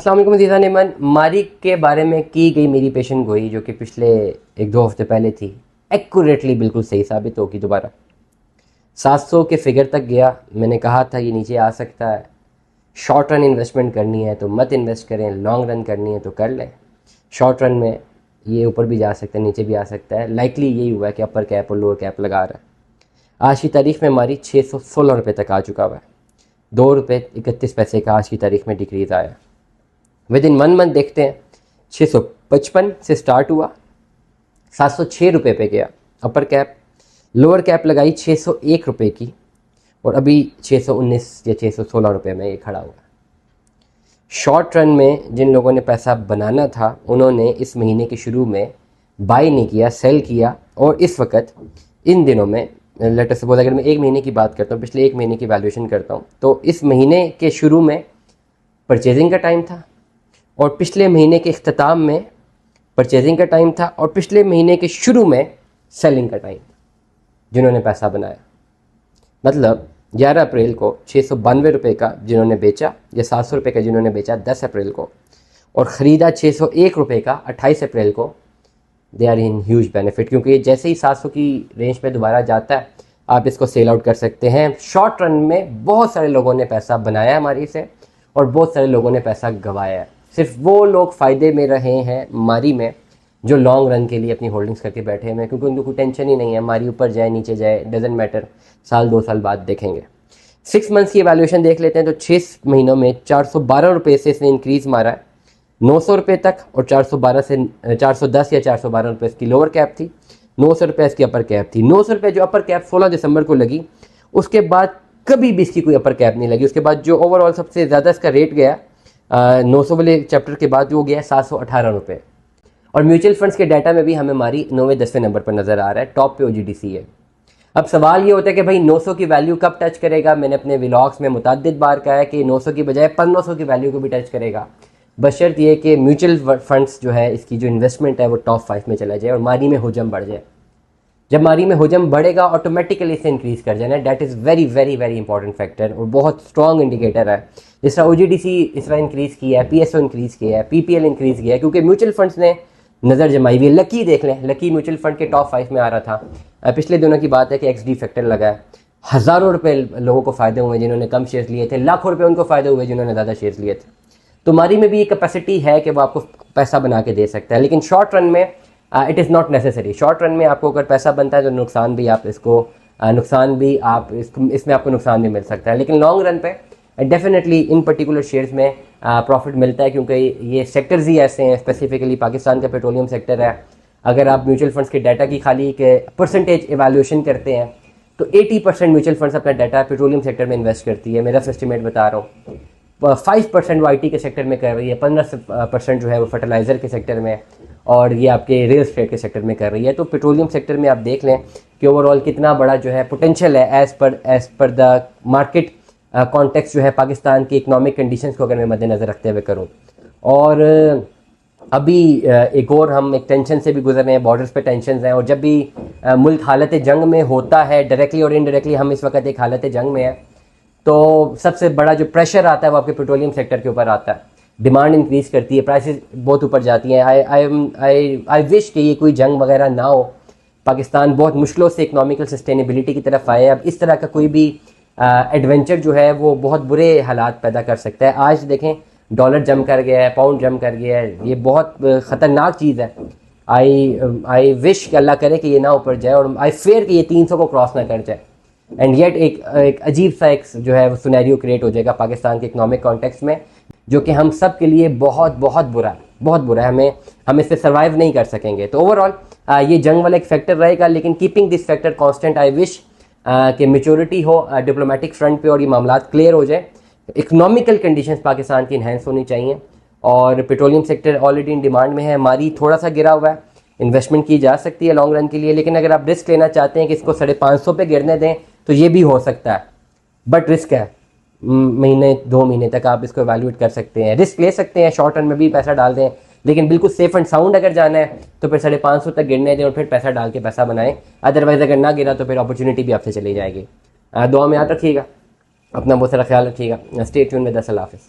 अस्सलाम वालेकुम अज़ीज़ान ईमान। मारी के बारे में की गई मेरी पेशन गोई जो कि पिछले 1-2 हफ्ते पहले थी, एक्यूरेटली बिल्कुल सही साबित होगी। दोबारा 700 के फिगर तक गया। मैंने कहा था ये नीचे आ सकता है। शॉर्ट रन इन्वेस्टमेंट करनी है तो मत इन्वेस्ट करें, लॉन्ग रन करनी है तो कर लें। शॉर्ट रन में ये ऊपर भी जा सकता है, नीचे भी आ सकता है। लाइकली यही हुआ है कि अपर कैप और लोअर कैप लगा रहा है। आज की तारीख में हमारी 616 रुपये तक आ चुका हुआ है। 2 रुपये 31 पैसे का आज की तारीख में डिक्रीज़ आया। विद इन 1 मंथ देखते हैं, 655 से स्टार्ट हुआ, 706 रुपये पे गया अपर कैप। लोअर कैप लगाई 601 रुपये की और अभी 619 या 616 रुपये में ये खड़ा हुआ। शॉर्ट रन में जिन लोगों ने पैसा बनाना था उन्होंने इस महीने के शुरू में बाई नहीं किया, सेल किया। और इस वक्त इन दिनों में लेट अस सपोज अगर मैं 1 महीने की बात करता हूँ, पिछले 1 महीने की वैल्यूएशन करता हूँ, तो इस महीने के शुरू में परचेजिंग का टाइम था और पिछले महीने के इख्तिताम में परचेजिंग का टाइम था और पिछले महीने के शुरू में सेलिंग का टाइम था जिन्होंने पैसा बनाया। मतलब 11 अप्रैल को 692 रुपये का जिन्होंने बेचा या 700 रुपये का जिन्होंने बेचा 10 अप्रैल को, और ख़रीदा 601 रुपये का 28 अप्रैल को, they are in huge benefit. क्योंकि ये जैसे ही 700 की रेंज पे दोबारा जाता है आप इसको सेल आउट कर सकते हैं। शॉर्ट रन में बहुत सारे लोगों ने पैसा बनाया हमारी से और बहुत सारे लोगों ने पैसा गंवाया है। सिर्फ वो लोग फ़ायदे में रहे हैं मारी में जो लॉन्ग रन के लिए अपनी होल्डिंग्स करके बैठे हैं, क्योंकि उनको कोई टेंशन ही नहीं है। मारी ऊपर जाए नीचे जाए डजेंट मैटर, साल 2 साल बाद देखेंगे। 6 मंथ्स की वैल्यूएशन देख लेते हैं तो 6 महीनों में 412 रुपये से इसने इंक्रीज़ मारा है 900 रुपये तक, और 412 से 410 या 412 रुपये इसकी लोअर कैप थी, 900 रुपये इसकी अपर कैप थी। 900 रुपये जो अपर कैप 16 दिसंबर को लगी, उसके बाद कभी भी इसकी कोई अपर कैप नहीं लगी। उसके बाद जो ओवरऑल सबसे ज़्यादा इसका रेट गया 900 वाले चैप्टर के बाद वो गया 718 रुपये। और म्यूचुअल फंड्स के डाटा में भी हमें हमारी 9वें-10वें नंबर पर नज़र आ रहा है। टॉप पे OGDC है। अब सवाल ये होता है कि भाई 900 की वैल्यू कब टच करेगा। मैंने अपने व्लॉग्स में मुतअद्दिद बार कहा है कि 900 की बजाय 1500 की वैल्यू को भी टच करेगा, बशर्त ये कि म्यूचुअल फंड्स जो है इसकी जो इन्वेस्टमेंट है वो टॉप 5 में चला जाए और मारी में हुजम बढ़ जाए। जब मारी में हुजम बढ़ेगा ऑटोमेटिकली इसे इंक्रीज़ कर जाना है। That is very very very important factor और बहुत स्ट्रॉन्ग इंडिकेटर है। जिस तरह OGDC इस तरह इंक्रीज़ किया है, PSO इंक्रीज़ किया है, PPL इंक्रीज़ किया है, क्योंकि म्यूचुअल फंड्स ने नज़र जमाई हुई है। लकी देख लें, लकी म्यूचुअल फंड के टॉप 5 में आ रहा था। पिछले दिनों की बात है कि XD फैक्टर लगा है। हज़ारों रुपये लोगों को फ़ायदे हुए जिन्होंने कम शेयर्स लिए थे, लाखों रुपये उनको फ़ायदे हुए जिन्होंने ज़्यादा शेयर्स लिए थे। तो मारी में भी ये कैपेसिटी है कि वो आपको पैसा बना के दे सकता है, लेकिन शॉर्ट रन में it is not necessary. Short run में आपको अगर पैसा बनता है तो नुकसान भी आप इसको इसमें आपको नुकसान भी मिल सकता है। लेकिन लॉन्ग रन पे डेफिनेटली इन पर्टिकुलर शेयर्स में प्रॉफिट मिलता है, क्योंकि ये सेक्टर्स ही ऐसे हैं। स्पेसिफिकली पाकिस्तान का पेट्रोलियम सेक्टर है। अगर आप म्यूचुअल फंड्स के डाटा की खाली के परसेंटेज एवेल्यूएशन करते हैं तो 80% म्यूचुअल फंड्स अपना डाटा पेट्रोलियम सेक्टर में इन्वेस्ट करती है। मेरा एस्टिमेट बता रहा हूँ। 5% वो IT के सेक्टर में कर रही है, 15% जो है वो फर्टिलाइज़र के सेक्टर में, और ये आपके रियल एस्टेट के सेक्टर में कर रही है। तो पेट्रोलियम सेक्टर में आप देख लें कि ओवरऑल कितना बड़ा जो है पोटेंशियल है as per the market context जो है पाकिस्तान की इकोनॉमिक कंडीशंस को अगर मैं मद्देनज़र रखते हुए करूँ। और अभी एक और हम एक टेंशन से भी गुजर रहे हैं, बॉर्डर्स पे टेंशन हैं। और जब भी मुल्क हालत जंग में होता है, डायरेक्टली और इनडायरेक्टली हम इस वक्त एक हालत जंग में है, तो सबसे बड़ा जो प्रेशर आता है वो आपके पेट्रोलियम सेक्टर के ऊपर आता है। डिमांड इंक्रीज़ करती है, प्राइसेस बहुत ऊपर जाती हैं। आई विश कि ये कोई जंग वगैरह ना हो। पाकिस्तान बहुत मुश्किलों से इकोनॉमिकल सस्टेनेबिलिटी की तरफ आए। अब इस तरह का कोई भी एडवेंचर जो है वो बहुत बुरे हालात पैदा कर सकता है। आज देखें डॉलर जम कर गया है, पाउंड जम कर गया है। ये बहुत ख़तरनाक चीज़ है। आई विश कि अल्लाह करे कि ये ना ऊपर जाए, और आई फेयर कि ये 300 को क्रॉस ना कर जाए। एंड येट एक अजीब सा एक जो है वो सिनेरियो क्रिएट हो जाएगा पाकिस्तान के इकोनॉमिक कॉन्टेक्स्ट में, जो कि हम सब के लिए बहुत बहुत बुरा है, बहुत बुरा है। हम इससे सर्वाइव नहीं कर सकेंगे। तो ओवरऑल ये जंग वाला एक फैक्टर रहेगा, लेकिन keeping this factor constant, I wish कि मैच्योरिटी हो डिप्लोमेटिक फ्रंट पे और ये मामला क्लियर हो जाए। इकोनॉमिकल कंडीशंस पाकिस्तान की इन्हेंस होनी चाहिए। और petroleum sector already in demand में है। हमारी थोड़ा सा गिरा हुआ है, इन्वेस्टमेंट की जा सकती है लॉन्ग रन के लिए, लेकिन अगर आप रिस्क लेना चाहते हैं कि इसको 550 पे गिरने दें तो ये भी हो सकता है, बट रिस्क है। महीने 2 महीने तक आप इसको एवेल्यूएट कर सकते हैं, रिस्क ले सकते हैं, शॉर्ट रन में भी पैसा डाल दें, लेकिन बिल्कुल सेफ एंड साउंड अगर जाना है तो फिर 550 तक गिरने दें और फिर पैसा डाल के पैसा बनाएं। अदरवाइज़ अगर ना गिरा तो फिर अपॉर्चुनिटी भी आपसे चली जाएगी। दुआ में याद रखिएगा, अपना बहुत सारा ख्याल रखिएगा। Stay tune with us. Allah हाफ़िज़।